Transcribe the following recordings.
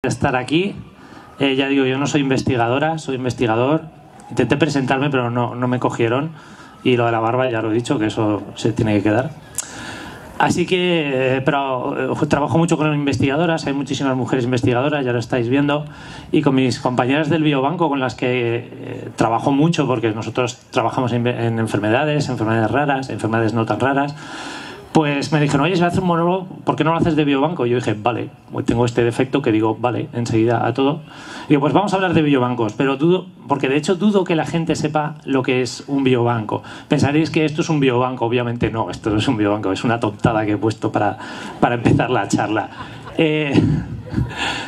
estar aquí. Ya digo, yo no soy investigadora, soy investigador. Intenté presentarme, pero no me cogieron. Y lo de la barba ya lo he dicho, que eso se tiene que quedar. Así que, pero trabajo mucho con investigadoras, hay muchísimas mujeres investigadoras, ya lo estáis viendo, y con mis compañeras del biobanco con las que trabajo mucho, porque nosotros trabajamos en enfermedades raras, enfermedades no tan raras, pues me dijeron, oye, se va a hacer un monólogo, ¿por qué no lo haces de biobanco? Y yo dije, vale, tengo este defecto que digo, vale, enseguida a todo. Y digo, pues vamos a hablar de biobancos, pero dudo, porque de hecho dudo que la gente sepa lo que es un biobanco. Pensaréis que esto es un biobanco, obviamente no, esto no es un biobanco, es una tontada que he puesto para empezar la charla.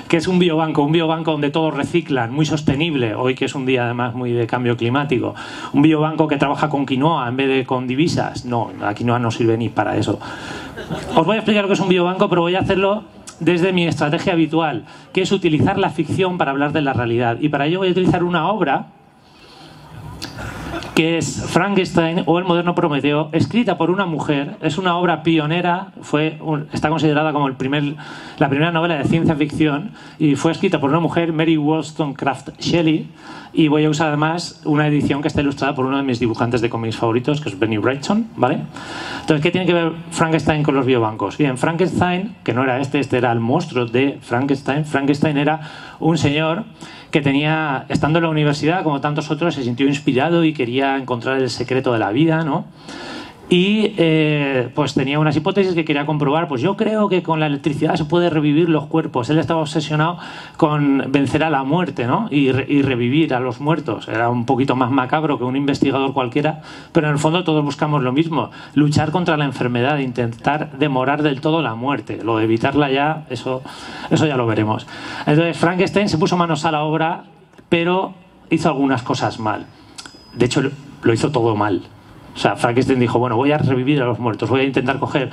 ¿Qué es un biobanco? Un biobanco donde todos reciclan, muy sostenible, hoy que es un día además muy de cambio climático. Un biobanco que trabaja con quinoa en vez de con divisas. No, la quinoa no sirve ni para eso. Os voy a explicar lo que es un biobanco, pero voy a hacerlo desde mi estrategia habitual, que es utilizar la ficción para hablar de la realidad. Y para ello voy a utilizar una obra que es Frankenstein o El moderno Prometeo, escrita por una mujer. Es una obra pionera, está considerada como la primera novela de ciencia ficción, y fue escrita por una mujer, Mary Wollstonecraft Shelley, y voy a usar además una edición que está ilustrada por uno de mis dibujantes de cómics favoritos, que es Bernie Wrightson, ¿vale? Entonces, ¿qué tiene que ver Frankenstein con los biobancos? Bien, Frankenstein, que no era este era el monstruo de Frankenstein. Frankenstein era un señor que tenía, estando en la universidad, como tantos otros, se sintió inspirado y quería encontrar el secreto de la vida, ¿no? Y pues tenía unas hipótesis que quería comprobar. Pues yo creo que con la electricidad se puede revivir los cuerpos. Él estaba obsesionado con vencer a la muerte, ¿no? Y revivir a los muertos. Era un poquito más macabro que un investigador cualquiera, pero en el fondo todos buscamos lo mismo: luchar contra la enfermedad, intentar demorar del todo la muerte. Lo de evitarla ya, eso ya lo veremos. Entonces Frankenstein se puso manos a la obra, pero hizo algunas cosas mal. De hecho, lo hizo todo mal. O sea, Frankenstein dijo, bueno, voy a revivir a los muertos, voy a intentar coger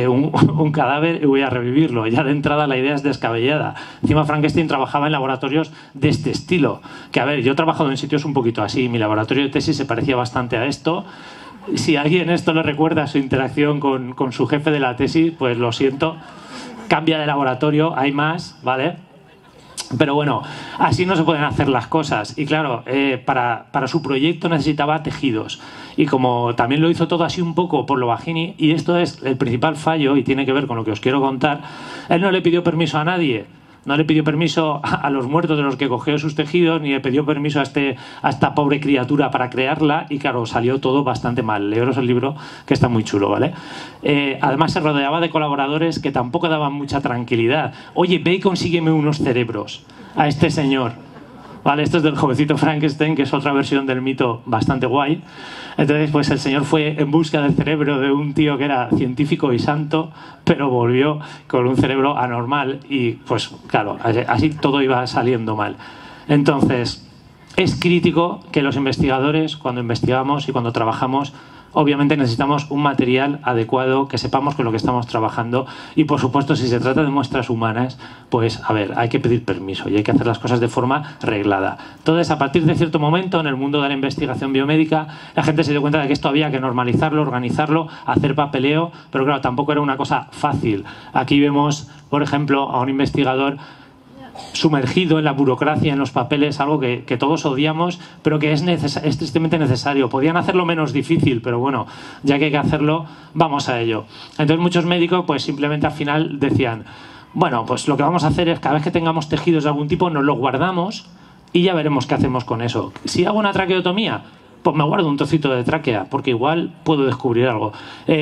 un cadáver y voy a revivirlo. Ya de entrada la idea es descabellada. Encima Frankenstein trabajaba en laboratorios de este estilo. Que a ver, yo he trabajado en sitios un poquito así. Mi laboratorio de tesis se parecía bastante a esto. Si a alguien esto le recuerda su interacción con su jefe de la tesis, pues lo siento. Cambia de laboratorio, hay más, ¿vale? Pero bueno, así no se pueden hacer las cosas. Y claro, para su proyecto necesitaba tejidos. Y como también lo hizo todo así un poco por lo bajini, y esto es el principal fallo y tiene que ver con lo que os quiero contar, él no le pidió permiso a nadie. No le pidió permiso a los muertos de los que cogió sus tejidos, ni le pidió permiso a esta pobre criatura para crearla, y claro, salió todo bastante mal. Leeros el libro, que está muy chulo, ¿vale? Además se rodeaba de colaboradores que tampoco daban mucha tranquilidad. Oye, ve y consígueme unos cerebros a este señor. Vale, esto es del jovencito Frankenstein, que es otra versión del mito bastante guay. Entonces, pues el señor fue en busca del cerebro de un tío que era científico y santo, pero volvió con un cerebro anormal y, pues claro, así todo iba saliendo mal. Entonces, es crítico que los investigadores, cuando investigamos y cuando trabajamos, obviamente necesitamos un material adecuado, que sepamos con lo que estamos trabajando, y por supuesto si se trata de muestras humanas, pues a ver, hay que pedir permiso y hay que hacer las cosas de forma reglada. Entonces, a partir de cierto momento en el mundo de la investigación biomédica, la gente se dio cuenta de que esto había que normalizarlo, organizarlo, hacer papeleo, pero claro, tampoco era una cosa fácil. Aquí vemos, por ejemplo, a un investigador sumergido en la burocracia, en los papeles, algo que todos odiamos, pero que es tristemente necesario. Podían hacerlo menos difícil, pero bueno, ya que hay que hacerlo, vamos a ello. Entonces muchos médicos pues simplemente al final decían, bueno, pues lo que vamos a hacer es cada vez que tengamos tejidos de algún tipo nos los guardamos y ya veremos qué hacemos con eso. Si hago una traqueotomía, pues me guardo un trocito de tráquea, porque igual puedo descubrir algo.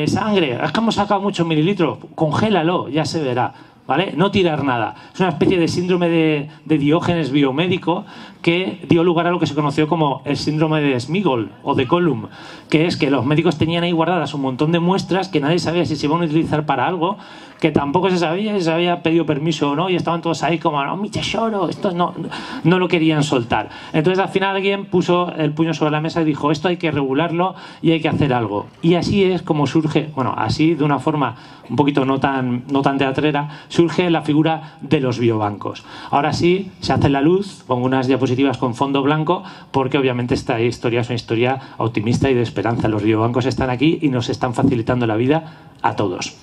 Sangre, es que hemos sacado muchos mililitros, congélalo, ya se verá. ¿Vale? No tirar nada. Es una especie de síndrome de Diógenes biomédico que dio lugar a lo que se conoció como el síndrome de Smigol o de Column, que es que los médicos tenían ahí guardadas un montón de muestras que nadie sabía si se iban a utilizar para algo, que tampoco se sabía si se había pedido permiso o no, y estaban todos ahí como, no, mi tesoro, esto no lo querían soltar. Entonces al final alguien puso el puño sobre la mesa y dijo, esto hay que regularlo y hay que hacer algo. Y así es como surge, bueno, así de una forma un poquito no tan teatrera, surge la figura de los biobancos. Ahora sí, se hace la luz, pongo unas diapositivas con fondo blanco, porque obviamente esta historia es una historia optimista y de esperanza. Los biobancos están aquí y nos están facilitando la vida a todos.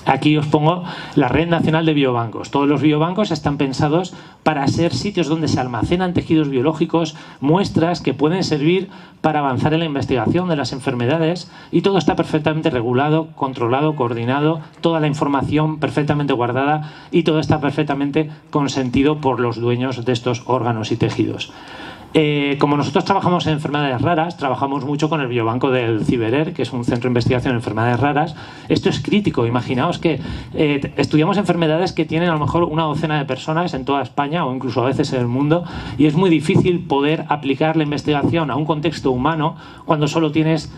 Aquí os pongo la Red Nacional de Biobancos. Todos los biobancos están pensados para ser sitios donde se almacenan tejidos biológicos, muestras que pueden servir para avanzar en la investigación de las enfermedades, y todo está perfectamente regulado, controlado, coordinado, toda la información perfectamente guardada, y todo está perfectamente consentido por los dueños de estos órganos y tejidos. Como nosotros trabajamos en enfermedades raras, trabajamos mucho con el biobanco del CIBERER, que es un centro de investigación en enfermedades raras. Esto es crítico. Imaginaos que estudiamos enfermedades que tienen a lo mejor una docena de personas en toda España o incluso a veces en el mundo, y es muy difícil poder aplicar la investigación a un contexto humano cuando solo tienes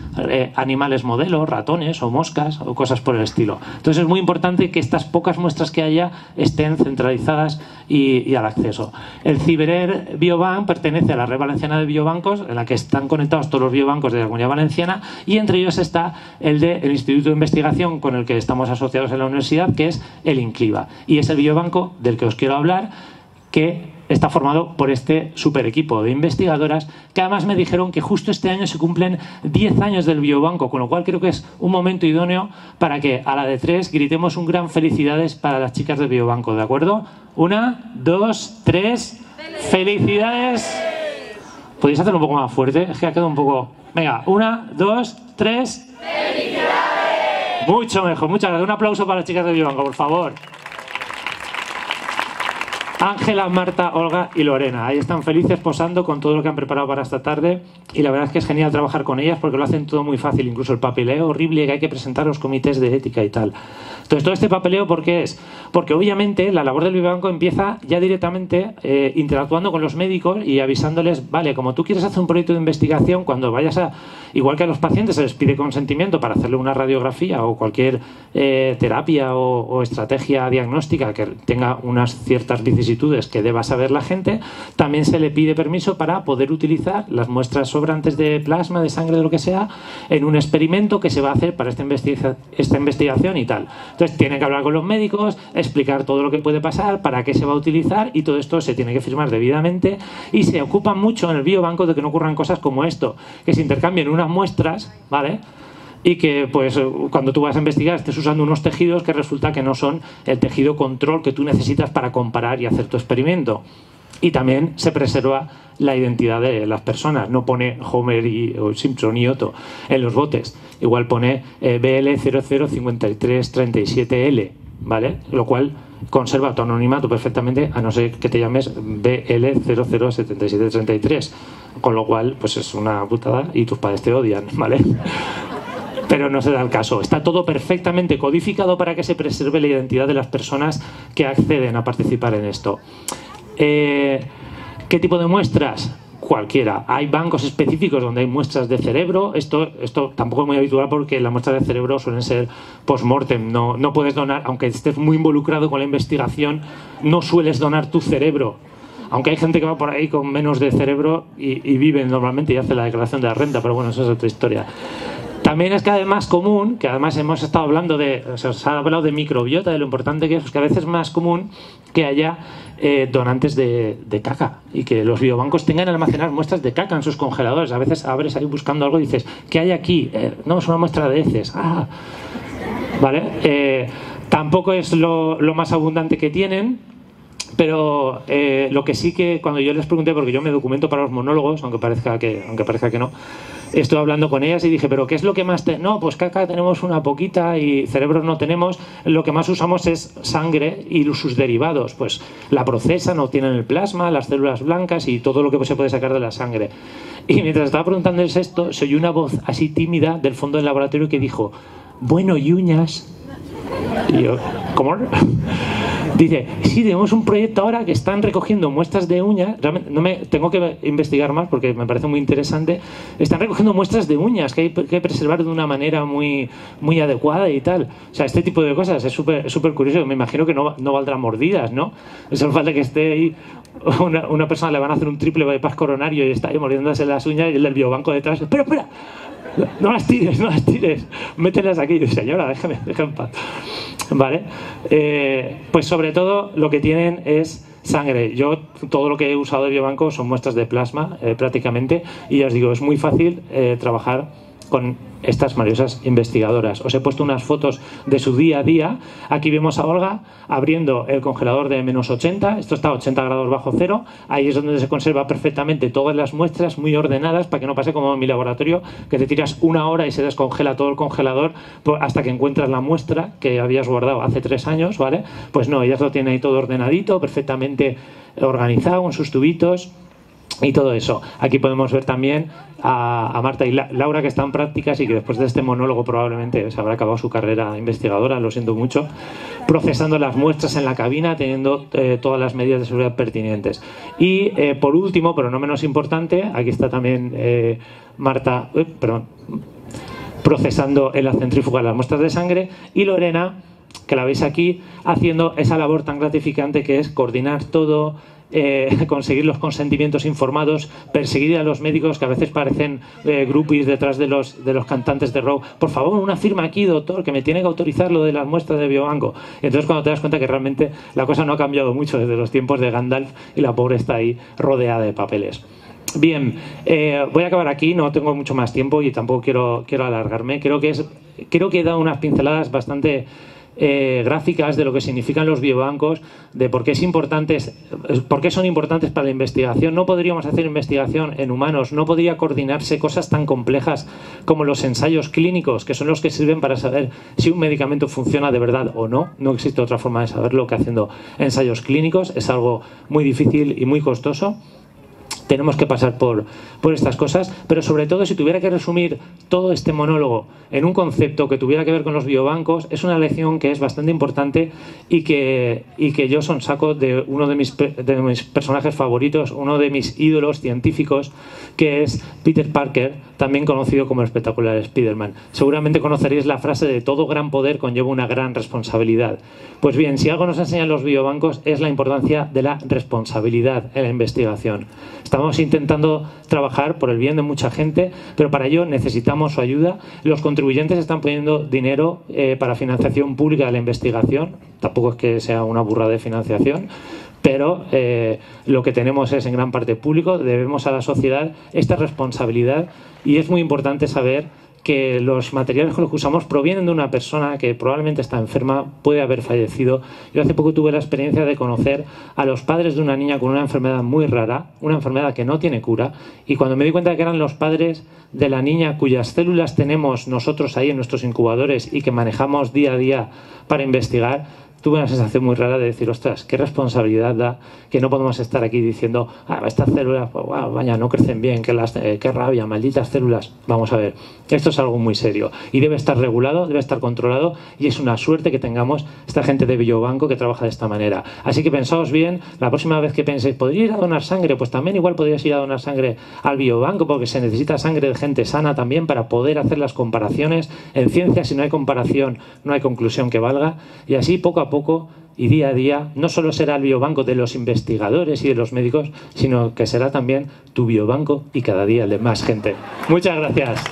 animales modelos, ratones o moscas o cosas por el estilo. Entonces es muy importante que estas pocas muestras que haya estén centralizadas y al acceso. El CIBERER Biobank pertenece a la Red Valenciana de Biobancos, en la que están conectados todos los biobancos de la Comunidad Valenciana, y entre ellos está el del Instituto de Investigación con el que estamos asociados en la universidad, que es el INCLIVA. Y es el biobanco del que os quiero hablar, que está formado por este super equipo de investigadoras, que además me dijeron que justo este año se cumplen 10 años del biobanco, con lo cual creo que es un momento idóneo para que a la de 3 gritemos un gran felicidades para las chicas del biobanco, ¿de acuerdo? 1, 2, 3, ¡felicidades! ¿Podéis hacerlo un poco más fuerte? Es que ha quedado un poco... Venga, 1, 2, 3... ¡felicidades! Mucho mejor, muchas gracias. Un aplauso para las chicas del biobanco, por favor. Ángela, Marta, Olga y Lorena. Ahí están felices posando con todo lo que han preparado para esta tarde, y la verdad es que es genial trabajar con ellas porque lo hacen todo muy fácil, incluso el papeleo horrible que hay que presentar a los comités de ética y tal. Entonces, todo este papeleo, ¿por qué es? Porque obviamente la labor del biobanco empieza ya directamente interactuando con los médicos y avisándoles, vale, como tú quieres hacer un proyecto de investigación, cuando vayas a... Igual que a los pacientes se les pide consentimiento para hacerle una radiografía o cualquier terapia o estrategia diagnóstica que tenga unas ciertas vicisitudes que deba saber la gente, también se le pide permiso para poder utilizar las muestras sobrantes de plasma, de sangre, de lo que sea, en un experimento que se va a hacer para esta investigación y tal. Entonces tiene que hablar con los médicos, explicar todo lo que puede pasar, para qué se va a utilizar, y todo esto se tiene que firmar debidamente, y se ocupan mucho en el biobanco de que no ocurran cosas como esto, que se intercambien unas muestras, ¿vale?, y que pues cuando tú vas a investigar estés usando unos tejidos que resulta que no son el tejido control que tú necesitas para comparar y hacer tu experimento. Y también se preserva la identidad de las personas. No pone Homer o Simpson y Otto en los botes. Igual pone BL005337L, ¿vale? Lo cual conserva tu anonimato perfectamente, a no ser que te llames BL007733. Con lo cual, pues es una putada y tus padres te odian, ¿vale? Pero no se da el caso. Está todo perfectamente codificado para que se preserve la identidad de las personas que acceden a participar en esto. ¿Qué tipo de muestras? Cualquiera. Hay bancos específicos donde hay muestras de cerebro. Esto tampoco es muy habitual porque las muestras de cerebro suelen ser post-mortem. No puedes donar, aunque estés muy involucrado con la investigación, no sueles donar tu cerebro. Aunque hay gente que va por ahí con menos de cerebro y viven normalmente y hace la declaración de la renta, pero bueno, eso es otra historia. También es cada vez más común, que además hemos estado hablando se ha hablado de microbiota, de lo importante que es, pues que a veces es más común que haya donantes de caca, y que los biobancos tengan almacenar muestras de caca en sus congeladores. A veces abres ahí buscando algo y dices, ¿qué hay aquí? No, es una muestra de heces. ¿Vale? Tampoco es lo más abundante que tienen, pero lo que sí que cuando yo les pregunté, porque yo me documento para los monólogos, aunque parezca que no, estoy hablando con ellas y dije, ¿pero qué es lo que más no, pues caca tenemos una poquita y cerebros no tenemos. Lo que más usamos es sangre y sus derivados, pues la procesan, obtienen el plasma, las células blancas y todo lo que se puede sacar de la sangre. Y mientras estaba preguntándoles esto, se oyó una voz así tímida del fondo del laboratorio que dijo, bueno, y uñas. Y yo, ¿cómo? Dice, sí, tenemos un proyecto ahora que están recogiendo muestras de uñas. Realmente tengo que investigar más porque me parece muy interesante. Están recogiendo muestras de uñas que hay que preservar de una manera muy, muy adecuada y tal. O sea, este tipo de cosas es súper curioso. Me imagino que no valdrán mordidas, ¿no? Solo falta que esté ahí una persona, le van a hacer un triple bypass coronario y está ahí mordiéndose las uñas y el del biobanco detrás. ¡Espera! No las tires, mételas aquí. Señora, déjame en paz. Vale. Pues sobre todo lo que tienen es sangre. Yo todo lo que he usado de biobanco son muestras de plasma prácticamente, y ya os digo, es muy fácil trabajar con estas maravillosas investigadoras. Os he puesto unas fotos de su día a día. Aquí vemos a Olga abriendo el congelador de -80, esto está a 80 grados bajo cero, ahí es donde se conserva perfectamente todas las muestras muy ordenadas para que no pase como en mi laboratorio, que te tiras una hora y se descongela todo el congelador hasta que encuentras la muestra que habías guardado hace 3 años, ¿vale? Pues no, ellas lo tienen ahí todo ordenadito, perfectamente organizado en sus tubitos y todo eso. Aquí podemos ver también a Marta y Laura, que están prácticas y que después de este monólogo probablemente se habrá acabado su carrera investigadora, lo siento mucho, procesando las muestras en la cabina, teniendo todas las medidas de seguridad pertinentes. Y por último, pero no menos importante, aquí está también Marta, procesando en la centrífuga las muestras de sangre, y Lorena, que la veis aquí, haciendo esa labor tan gratificante que es coordinar todo, conseguir los consentimientos informados, perseguir a los médicos que a veces parecen groupies detrás de los cantantes de rock. Por favor, una firma aquí, doctor, que me tiene que autorizar lo de las muestras de biobanco. Y entonces cuando te das cuenta que realmente la cosa no ha cambiado mucho desde los tiempos de Gandalf y la pobre está ahí rodeada de papeles. Bien, voy a acabar aquí, no tengo mucho más tiempo y tampoco quiero alargarme. Creo que he dado unas pinceladas bastante gráficas de lo que significan los biobancos, de por qué son importantes para la investigación. No podríamos hacer investigación en humanos, no podría coordinarse cosas tan complejas como los ensayos clínicos, que son los que sirven para saber si un medicamento funciona de verdad o no. No existe otra forma de saberlo que haciendo ensayos clínicos. Es algo muy difícil y muy costoso. Tenemos que pasar por estas cosas, pero sobre todo, si tuviera que resumir todo este monólogo en un concepto que tuviera que ver con los biobancos, es una lección que es bastante importante y que yo sonsaco de uno de mis personajes favoritos, uno de mis ídolos científicos, que es Peter Parker, también conocido como el espectacular Spider-Man. Seguramente conoceréis la frase de todo gran poder conlleva una gran responsabilidad. Pues bien, si algo nos enseñan los biobancos es la importancia de la responsabilidad en la investigación. Estamos intentando trabajar por el bien de mucha gente, pero para ello necesitamos su ayuda. Los contribuyentes están poniendo dinero para financiación pública de la investigación. Tampoco es que sea una burrada de financiación, pero lo que tenemos es en gran parte público. Debemos a la sociedad esta responsabilidad y es muy importante saber que los materiales con los que usamos provienen de una persona que probablemente está enferma, puede haber fallecido. Yo hace poco tuve la experiencia de conocer a los padres de una niña con una enfermedad muy rara, una enfermedad que no tiene cura, y cuando me di cuenta de que eran los padres de la niña cuyas células tenemos nosotros ahí en nuestros incubadores y que manejamos día a día para investigar, tuve una sensación muy rara de decir, ostras, qué responsabilidad da que no podemos estar aquí diciendo, estas células, pues, vaya, no crecen bien, qué rabia, malditas células. Vamos a ver, esto es algo muy serio y debe estar regulado, debe estar controlado, y es una suerte que tengamos esta gente de biobanco que trabaja de esta manera. Así que pensaos bien, la próxima vez que penséis, ¿podría ir a donar sangre? Pues también igual podríais ir a donar sangre al biobanco, porque se necesita sangre de gente sana también para poder hacer las comparaciones. En ciencia, si no hay comparación, no hay conclusión que valga, y así poco a poco y día a día no solo será el biobanco de los investigadores y de los médicos, sino que será también tu biobanco y cada día el de más gente. Muchas gracias.